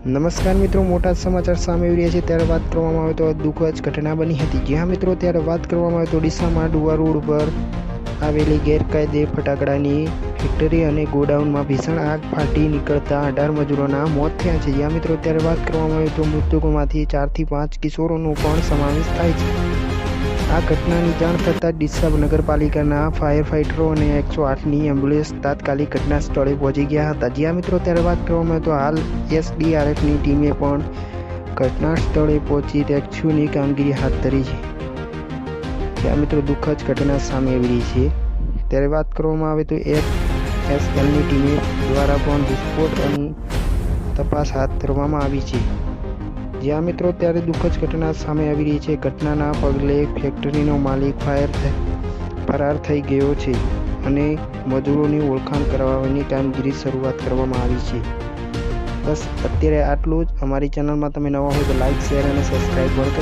નમસ્કાર મિત્રો, મોટા સમાચાર સામે આવી રહ્યા છે ત્યારે વાત કરવામાં આવે તો દુઃખદ ઘટના બની હતી। જી હા મિત્રો, ત્યારે વાત કરવામાં આવે તો ડીસામાં ડુવા રોડ પર આવેલી ગેરકાયદે ફટાકડાની ફેક્ટરી અને ગોડાઉનમાં ભીષણ આગ ફાટી નીકળતા 18 મજૂરોના મોત થયા છે। જ્યાં મિત્રો ત્યારે વાત કરવામાં આવે તો મૃતકોમાંથી 4 થી 5 કિશોરોનો પણ સમાવેશ થાય છે। આ ઘટનાની જાણ થતાં ડીસા નગરપાલિકાના ફાયર ફાઇટરો અને 108ની એમ્બ્યુલન્સ તાત્કાલિક ઘટના સ્થળે પહોંચી ગયા હતા। જ્યાં મિત્રો ત્યારે વાત કરવામાં આવે તો હાલ એસડીઆરએફની ટીમે પણ ઘટના સ્થળે પહોંચી રેસ્ક્યુની કામગીરી હાથ ધરી છે। ત્યાં મિત્રો દુઃખદ ઘટના સામે આવી રહી છે। ત્યારે વાત કરવામાં આવે તો એફએસએલની ટીમે દ્વારા પણ વિસ્ફોટની તપાસ હાથ ધરવામાં આવી છે। જ્યાં મિત્રો ત્યારે દુઃખદ ઘટના સામે આવી રહી છે। ઘટનાના પગલે ફેક્ટરીનો માલિક ફરાર થઈ ગયો છે અને મજૂરોની ઓળખાણ કરાવવાની કામગીરી શરૂઆત કરવામાં આવી છે। બસ અત્યારે આટલું જ। અમારી ચેનલમાં તમે નવા હોય તો લાઇક, શેર અને સબસ્ક્રાઈબ કરો।